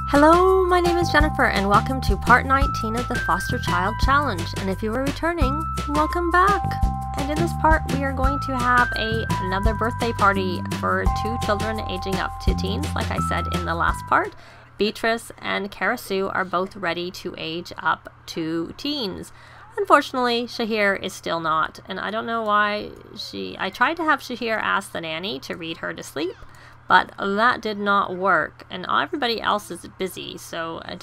Hello, my name is Jennifer and welcome to part 19 of the Foster Child Challenge. And if you are returning, welcome back. And in this part, we are going to have another birthday party for two children aging up to teens. Like I said in the last part, Beatrice and Cara Sue are both ready to age up to teens. Unfortunately, Shahir is still not, and I don't know why. I tried to have Shahir ask the nanny to read her to sleep, but that did not work, and everybody else is busy, so I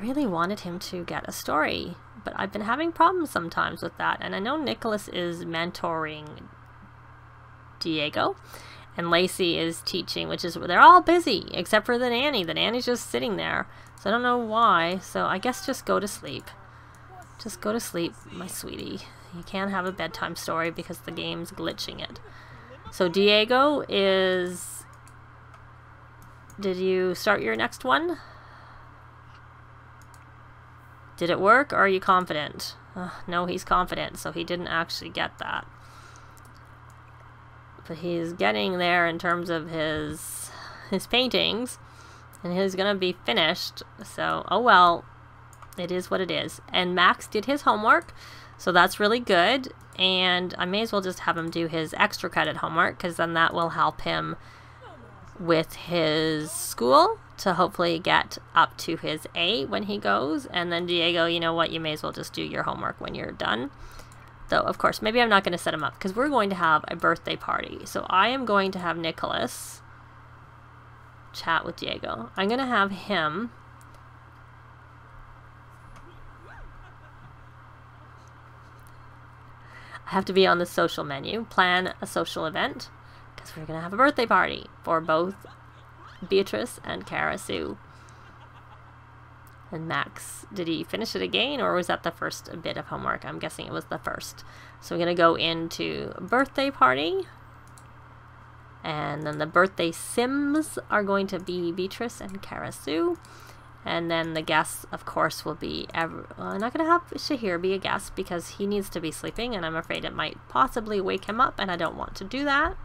really wanted him to get a story, but I've been having problems sometimes with that, and I know Nicholas is mentoring Diego, and Lacey is teaching, they're all busy, except for the nanny. The nanny's just sitting there, so I don't know why, so I guess just go to sleep. Just go to sleep, my sweetie. You can't have a bedtime story because the game's glitching it. So Diego is... Did you start your next one? Did it work, or are you confident? No, he's confident, so he didn't actually get that. But he's getting there in terms of his paintings, and he's gonna be finished, so oh well. It is what it is. And Max did his homework, so that's really good. And I may as well just have him do his extra credit homework, because then that will help him with his school to hopefully get up to his A when he goes. And then Diego, you know what, you may as well just do your homework when you're done. Though, of course, maybe I'm not going to set him up, because we're going to have a birthday party. So I am going to have Nicholas chat with Diego. I'm going to have him... I have to be on the social menu, plan a social event, because we're going to have a birthday party for both Beatrice and Cara Sue. And Max, did he finish it again, or was that the first bit of homework? I'm guessing it was the first. So we're going to go into birthday party, and then the birthday sims are going to be Beatrice and Cara Sue. And then the guests, of course, will be... I'm not going to have Shahir be a guest because he needs to be sleeping, and I'm afraid it might possibly wake him up, and I don't want to do that.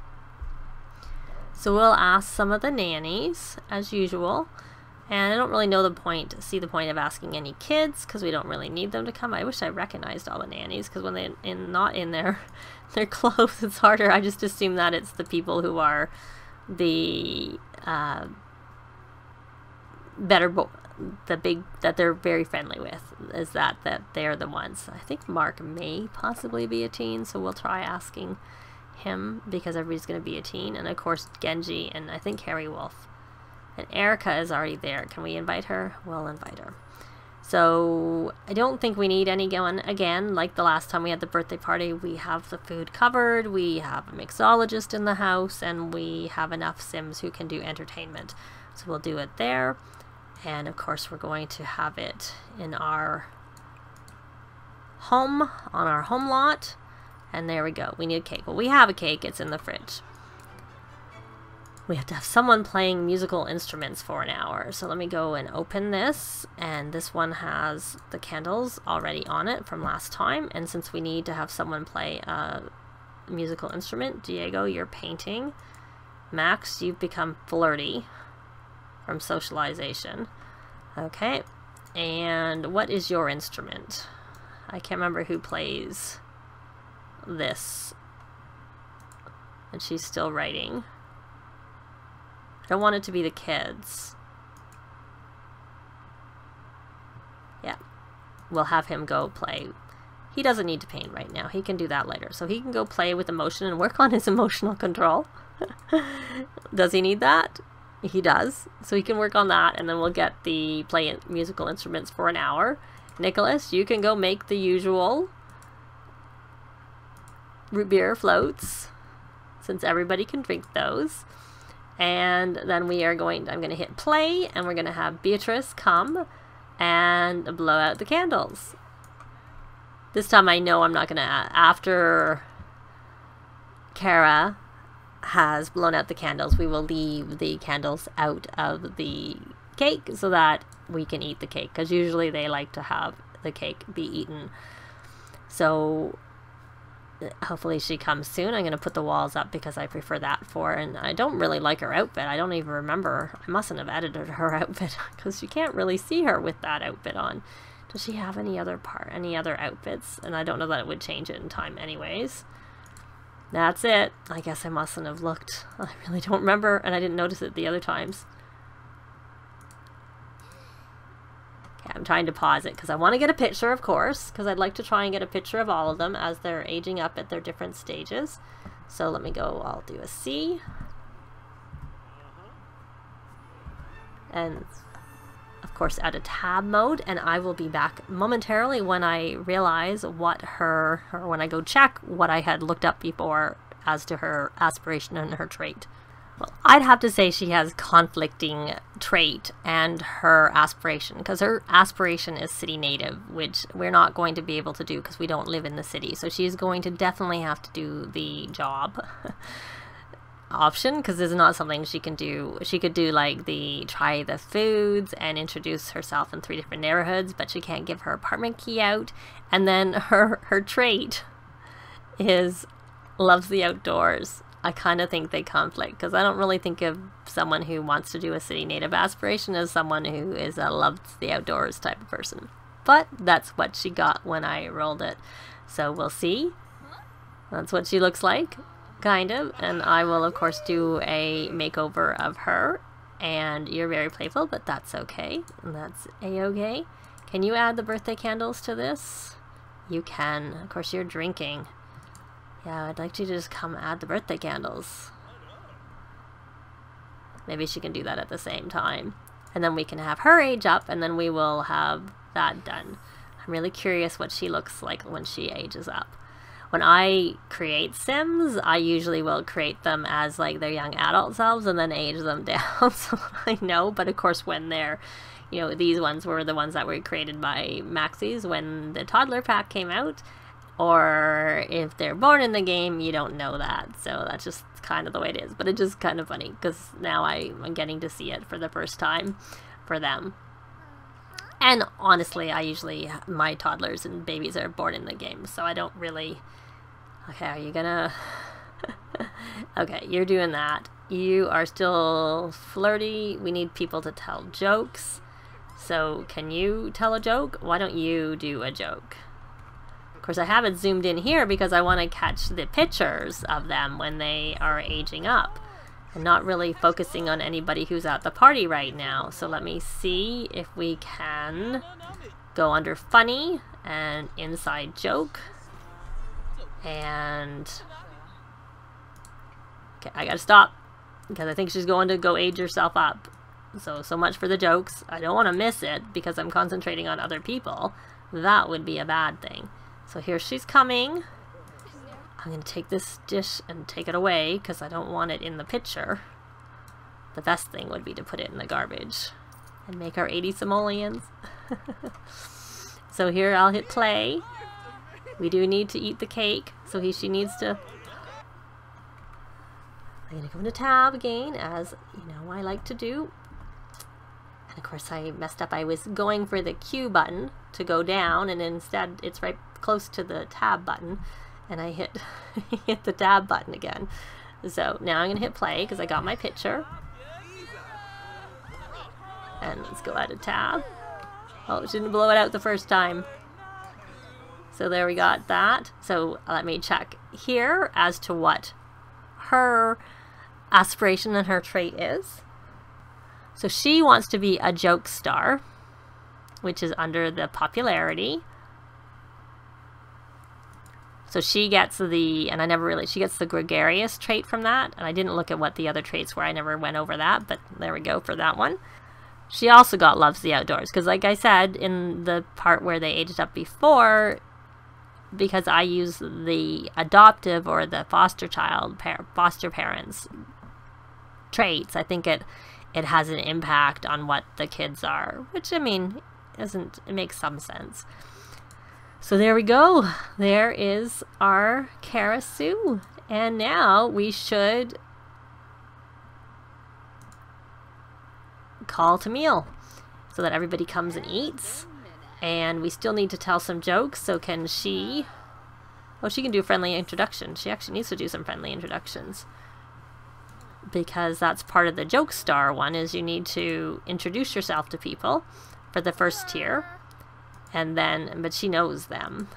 So we'll ask some of the nannies, as usual. And I don't really see the point of asking any kids, because we don't really need them to come. I wish I recognized all the nannies, because when they're not in their clothes, it's harder. I just assume that it's the people who are the... that they're very friendly with, is that they're the ones. I think Mark may possibly be a teen, so we'll try asking him, because everybody's going to be a teen. And of course Genji, and I think Harry Wolf. And Erica is already there. Can we invite her? We'll invite her. So I don't think we need anyone again. Like the last time we had the birthday party, we have the food covered, we have a mixologist in the house, and we have enough Sims who can do entertainment. So we'll do it there. And of course we're going to have it in our home, on our home lot. And there we go. We need a cake. Well, we have a cake. It's in the fridge. We have to have someone playing musical instruments for an hour. So let me go and open this. And this one has the candles already on it from last time. And since we need to have someone play a musical instrument, Diego, you're painting. Max, you've become flirty from socialization. Okay, and what is your instrument? I can't remember who plays this. And she's still writing. I don't want it to be the kids. Yeah, we'll have him go play. He doesn't need to paint right now. He can do that later. So he can go play with emotion and work on his emotional control. Does he need that? He does, so he can work on that, and then we'll get the play musical instruments for an hour. Nicholas, you can go make the usual root beer floats, since everybody can drink those. And then I'm going to hit play, and we're going to have Beatrice come and blow out the candles. This time I know I'm not going to, after Cara has blown out the candles, we will leave the candles out of the cake so that we can eat the cake, because usually they like to have the cake be eaten. So hopefully she comes soon. I'm going to put the walls up because I prefer that for, and I don't really like her outfit. I don't even remember. I mustn't have edited her outfit because you can't really see her with that outfit on. Does she have any other outfits? And I don't know that it would change it in time anyways. That's it. I guess I mustn't have looked. I really don't remember, and I didn't notice it the other times. Okay, I'm trying to pause it because I want to get a picture, of course, because I'd like to try and get a picture of all of them as they're aging up at their different stages. So let me go, I'll do a C. And of course out of tab mode, and I will be back momentarily when I realize what or when I go check what I had looked up before as to her aspiration and her trait. Well, I'd have to say she has conflicting trait and her aspiration, because her aspiration is city native, which we're not going to be able to do because we don't live in the city. So she's going to definitely have to do the job option, because this is not something she can do. She could do like try the foods and introduce herself in 3 different neighborhoods, but she can't give her apartment key out. And then her trait is loves the outdoors. I kind of think they conflict, because I don't really think of someone who wants to do a city native aspiration as someone who is a loves the outdoors type of person. But that's what she got when I rolled it. So we'll see. That's what she looks like, kind of. And I will, of course, do a makeover of her. And you're very playful, but that's okay. And that's a-okay. Can you add the birthday candles to this? You can. Of course, you're drinking. Yeah, I'd like you to just come add the birthday candles. Maybe she can do that at the same time. And then we can have her age up, and then we will have that done. I'm really curious what she looks like when she ages up. When I create Sims, I usually will create them as like their young adult selves and then age them down, so I know. But of course, when they're, you know, these ones were the ones that were created by Maxis when the toddler pack came out. Or if they're born in the game, you don't know that. So that's just kind of the way it is. But it's just kind of funny because now I'm getting to see it for the first time for them. And honestly, my toddlers and babies are born in the game. So I don't really... Okay, are you gonna... Okay, you're doing that. You are still flirty. We need people to tell jokes. So can you tell a joke? Why don't you do a joke? Of course, I have it zoomed in here because I want to catch the pictures of them when they are aging up. I'm not really focusing on anybody who's at the party right now. So let me see if we can go under funny and inside joke. And okay, I gotta stop because I think she's going to go age herself up. So much for the jokes. I don't want to miss it because I'm concentrating on other people. That would be a bad thing. So here she's coming. I'm going to take this dish and take it away because I don't want it in the picture. The best thing would be to put it in the garbage and make our 80 simoleons. So here I'll hit play. We do need to eat the cake, so she needs to... I'm going to go into tab again, as you know I like to do. And of course I messed up. I was going for the Q button to go down, and instead it's right close to the tab button, and I hit the tab button again. So now I'm gonna hit play because I got my picture, and let's go out of tab. Oh, shouldn't blow it out the first time. So there we got that. So let me check here as to what her aspiration and her trait is. So she wants to be a joke star, which is under the popularity. So she gets she gets the gregarious trait from that, and I didn't look at what the other traits were. I never went over that, but there we go for that one. She also got loves the outdoors, because like I said in the part where they aged up before, because I use the adoptive or the foster parents traits, I think it has an impact on what the kids are, which I mean, it makes some sense. So there we go. There is our Karasu. And now we should call to meal so that everybody comes and eats. And we still need to tell some jokes. So can she Oh, she can do friendly introduction. She actually needs to do some friendly introductions. Because that's part of the joke star one, is you need to introduce yourself to people for the first tier. And then, but she knows them.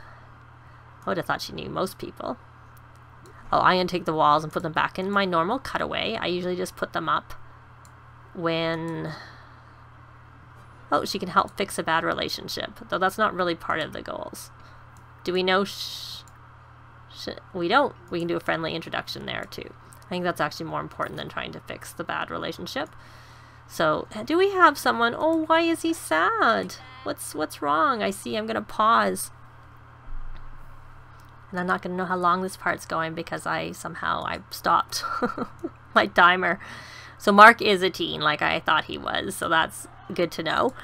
I would have thought she knew most people. Oh, I'm going to take the walls and put them back in my normal cutaway. I usually just put them up when... Oh, she can help fix a bad relationship. Though that's not really part of the goals. Do we know... we don't. We can do a friendly introduction there too. I think that's actually more important than trying to fix the bad relationship. So, do we have someone... Oh, why is he sad? What's wrong? I see. I'm going to pause. And I'm not going to know how long this part's going because I stopped my timer. So Mark is a teen like I thought he was. So that's good to know.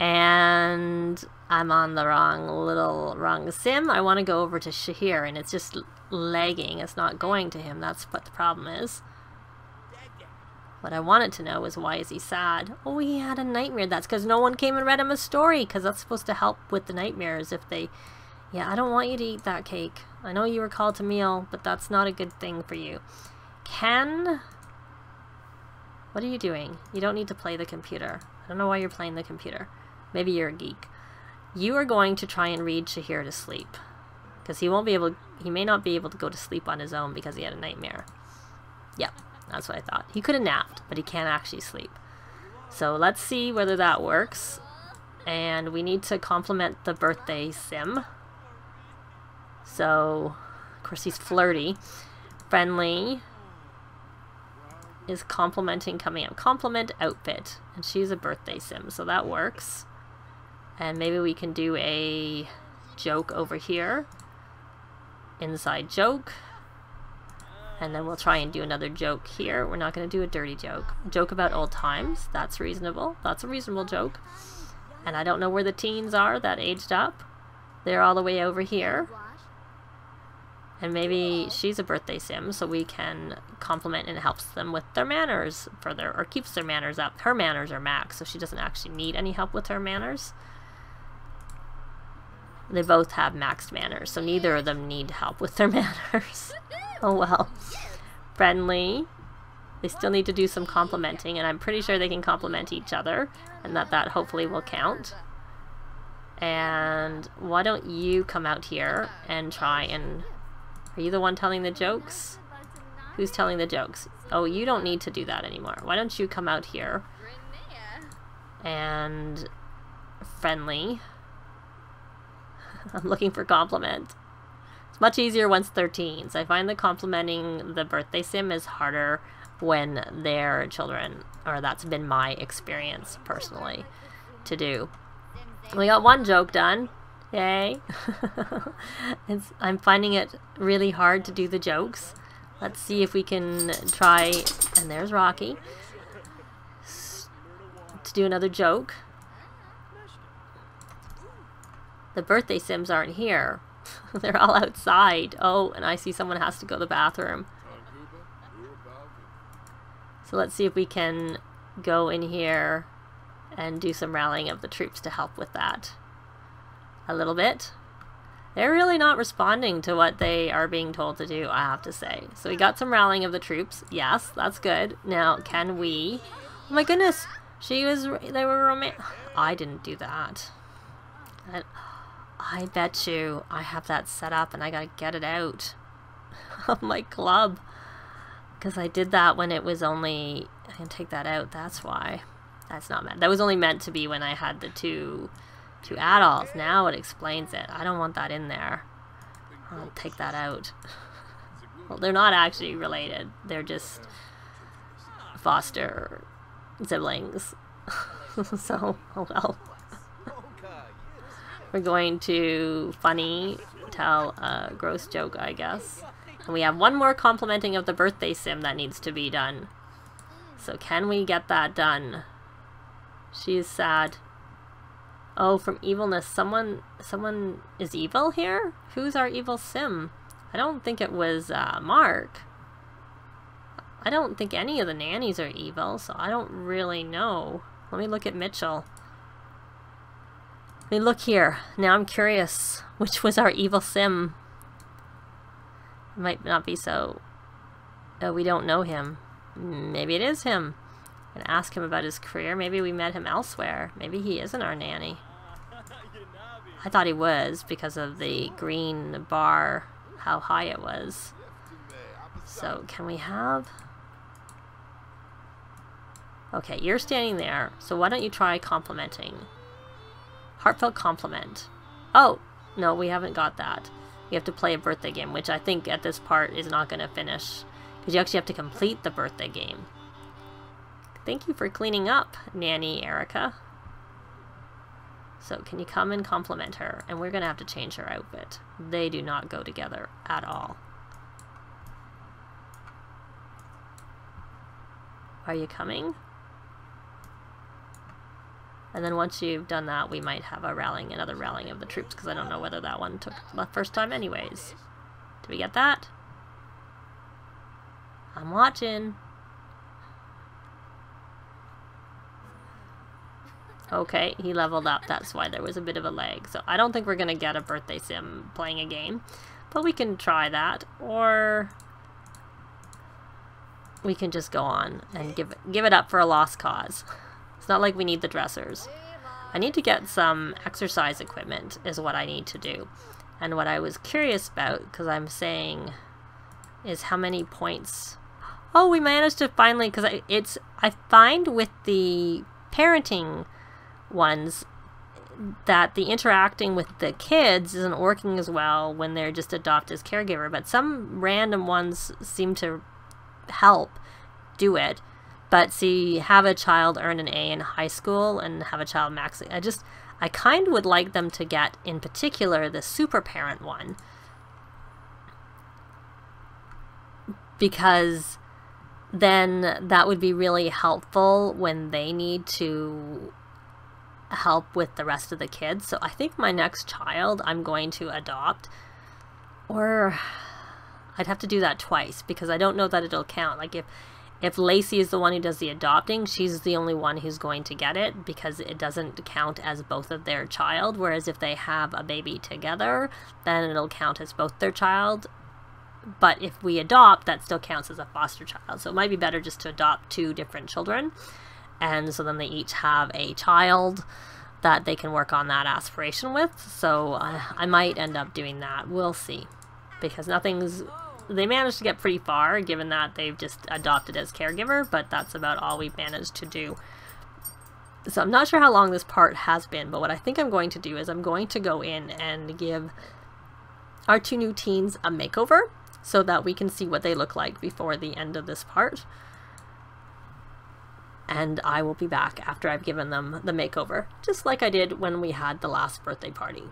And I'm on the wrong sim. I want to go over to Shahir and it's just lagging. It's not going to him. That's what the problem is. What I wanted to know is why is he sad? Oh, he had a nightmare. That's because no one came and read him a story, because that's supposed to help with the nightmares if they... Yeah, I don't want you to eat that cake. I know you were called to meal, but that's not a good thing for you. What are you doing? You don't need to play the computer. I don't know why you're playing the computer. Maybe you're a geek. You are going to try and read Shahir to sleep. Because he may not be able to go to sleep on his own because he had a nightmare. Yep. That's what I thought. He could have napped, but he can't actually sleep. So let's see whether that works. And we need to complement the birthday sim. So, of course, he's flirty. Friendly is complimenting coming up. Compliment outfit. And she's a birthday sim, so that works. And maybe we can do a joke over here. Inside joke. And then we'll try and do another joke here. We're not going to do a dirty joke. Joke about old times. That's reasonable. That's a reasonable joke. And I don't know where the teens are that aged up. They're all the way over here. And maybe she's a birthday sim, so we can compliment and helps them with their manners further, or keeps their manners up. Her manners are max, so she doesn't actually need any help with her manners. They both have maxed manners, so neither of them need help with their manners. Oh well. Friendly. They still need to do some complimenting, and I'm pretty sure they can compliment each other, and that hopefully will count. And why don't you come out here and try and... Are you the one telling the jokes? Who's telling the jokes? Oh, you don't need to do that anymore. Why don't you come out here and... Friendly. I'm looking for compliment. It's much easier once they're teens. I find that complimenting the birthday sim is harder when they're children, or that's been my experience personally to do. We got one joke done. Yay. I'm finding it really hard to do the jokes. Let's see if we can try, and there's Rocky, to do another joke. The birthday sims aren't here. They're all outside. Oh, and I see someone has to go to the bathroom. So let's see if we can go in here and do some rallying of the troops to help with that. A little bit. They're really not responding to what they are being told to do, I have to say. So we got some rallying of the troops. Yes, that's good. Now, can we... Oh my goodness! They were romantic. I didn't do that. I bet you I have that set up and I gotta get it out of my club. Because I did that when it was only... I can take that out, that's why. That's not meant. That was only meant to be when I had the two adults. Now it explains it. I don't want that in there. I'll take that out. Well, they're not actually related. They're just foster siblings. So, oh well. We're going to tell a gross joke, I guess. And we have one more complimenting of the birthday sim that needs to be done. So can we get that done? She's sad. Oh, from evilness. Someone is evil here? Who's our evil sim? I don't think it was Mark. I don't think any of the nannies are evil, so I don't really know. Let me look at Mitchell. Let me look here. Now I'm curious. Which was our evil sim? Might not be so... we don't know him. Maybe it is him. And ask him about his career. Maybe we met him elsewhere. Maybe he isn't our nanny. I thought he was because of the green bar, how high it was. So can we have... Okay, you're standing there, so why don't you try complimenting? Heartfelt compliment. Oh, no, we haven't got that. You have to play a birthday game, which I think at this part is not going to finish. Because you actually have to complete the birthday game. Thank you for cleaning up, Nanny Erica. So can you come and compliment her? And we're going to have to change her outfit. They do not go together at all. Are you coming? And then once you've done that, we might have a rallying, another rallying of the troops, because I don't know whether that one took the first time anyways. Did we get that? I'm watching. Okay, he leveled up. That's why there was a bit of a lag. So I don't think we're going to get a birthday sim playing a game. But we can try that. Or we can just go on and give it up for a lost cause. It's not like we need the dressers. I need to get some exercise equipment is what I need to do. And what I was curious about, because I'm saying, is how many points... Oh, we managed to finally... Because I find with the parenting ones that the interacting with the kids isn't working as well when they're just adopted as caregiver, but some random ones seem to help do it. But see, have a child earn an A in high school and have a child max. I kind of would like them to get, in particular, the super parent one, because then that would be really helpful when they need to help with the rest of the kids. So I think my next child I'm going to adopt, or I'd have to do that twice because I don't know that it'll count. Like if Lacey is the one who does the adopting, she's the only one who's going to get it because it doesn't count as both of their child. Whereas if they have a baby together, then it'll count as both their child. But if we adopt, that still counts as a foster child. So it might be better just to adopt two different children. And so then they each have a child that they can work on that aspiration with. So I might end up doing that. We'll see. Because they managed to get pretty far, given that they've just adopted as caregiver, but that's about all we've managed to do. So I'm not sure how long this part has been, but what I think I'm going to do is I'm going to go in and give our two new teens a makeover so that we can see what they look like before the end of this part. And I will be back after I've given them the makeover, just like I did when we had the last birthday party.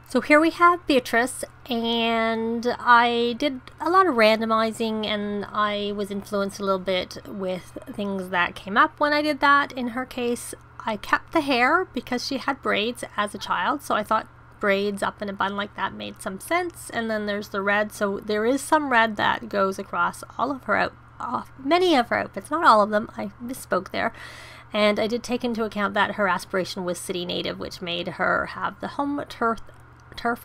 So here we have Beatrice, and I did a lot of randomizing, and I was influenced a little bit with things that came up when I did that. In her case, I kept the hair because she had braids as a child, so I thought braids up in a bun like that made some sense. And then there's the red, so there is some red that goes across all of her many of her outfits, not all of them, I misspoke there. And I did take into account that her aspiration was city native, which made her have the home turf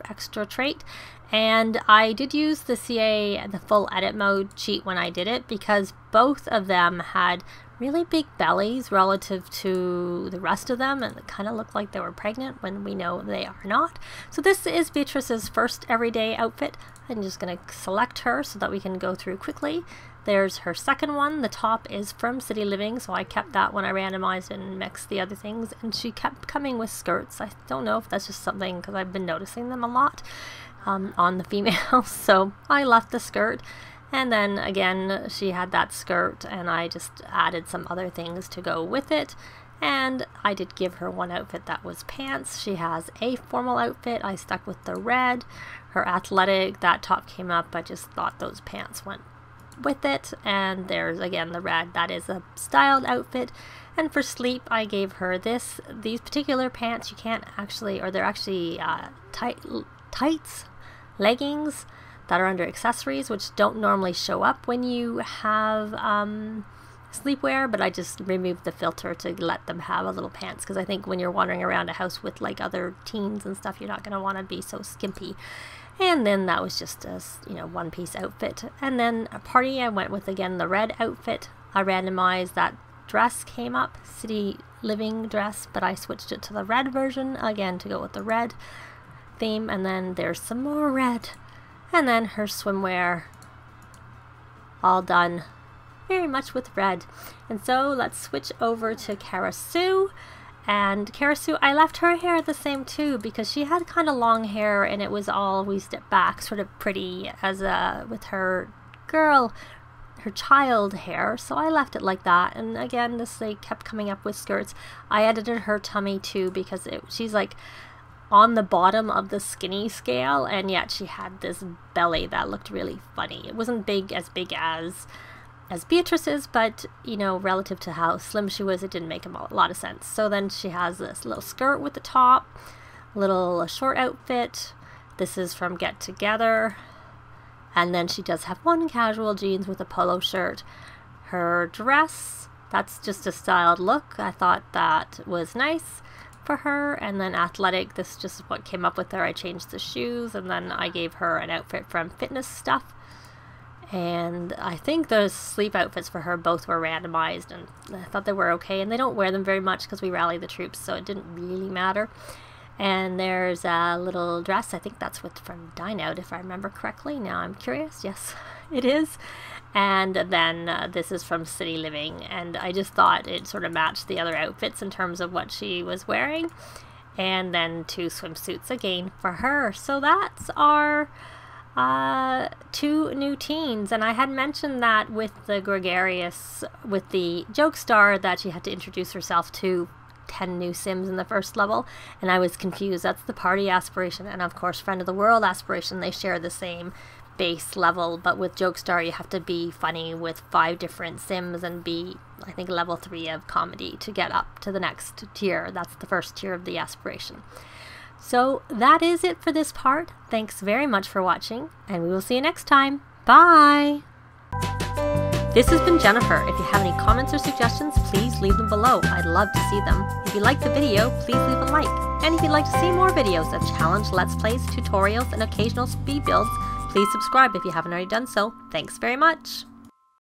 extra trait. And I did use the CA, the full edit mode cheat when I did it, because both of them had really big bellies relative to the rest of them, and it kind of looked like they were pregnant when we know they are not. So this is Beatrice's first everyday outfit. I'm just going to select her so that we can go through quickly. There's her second one. The top is from City Living, so I kept that when I randomized and mixed the other things, and she kept coming with skirts. I don't know if that's just something because I've been noticing them a lot on the females, so I left the skirt. And then again, she had that skirt, and I just added some other things to go with it. And I did give her one outfit that was pants. She has a formal outfit. I stuck with the red. Her athletic, that top came up. I just thought those pants went with it. And there's again the red, that is a styled outfit. And for sleep, I gave her these particular pants. You can't actually, or they're actually tights, leggings that are under accessories, which don't normally show up when you have sleepwear, but I just removed the filter to let them have a little pants, because I think when you're wandering around a house with like other teens and stuff, you're not going to want to be so skimpy. And then that was just a, you know, one-piece outfit. And then a party, I went with, again, the red outfit. I randomized that dress came up, city living dress, but I switched it to the red version, again, to go with the red theme. And then there's some more red. And then her swimwear, all done very much with red. And so let's switch over to Cara Sue. And Cara Sue, I left her hair the same too, because she had kind of long hair and it was all weaved it back, sort of pretty as with her child hair. So I left it like that. And again, they kept coming up with skirts. I edited her tummy too, because she's like on the bottom of the skinny scale, and yet she had this belly that looked really funny. It wasn't as big as Beatrice's, but, you know, relative to how slim she was, it didn't make a lot of sense. So then she has this little skirt with the top, little short outfit. This is from Get Together. And then she does have one casual jeans with a polo shirt. Her dress, that's just a styled look. I thought that was nice for her. And then athletic, this is just what came up with her. I changed the shoes, and then I gave her an outfit from Fitness Stuff. And I think those sleep outfits for her both were randomized, and I thought they were okay. And they don't wear them very much because we rally the troops, so it didn't really matter. And there's a little dress. I think that's from Dine Out, if I remember correctly. Now I'm curious. Yes, it is. And then this is from City Living. And I just thought it sort of matched the other outfits in terms of what she was wearing. And then 2 swimsuits again for her. So that's our 2 new teens. And I had mentioned that with the gregarious, with the joke star, that she had to introduce herself to 10 new Sims in the first level, and I was confused. That's the party aspiration, and of course Friend of the World aspiration. They share the same base level, but with Jokestar you have to be funny with 5 different Sims and be, I think, level 3 of comedy to get up to the next tier. That's the first tier of the aspiration. So that is it for this part. Thanks very much for watching, and we will see you next time. Bye! This has been Jennifer. If you have any comments or suggestions, please leave them below. I'd love to see them. If you liked the video, please leave a like. And if you'd like to see more videos of challenge, let's plays, tutorials, and occasional speed builds, please subscribe if you haven't already done so. Thanks very much!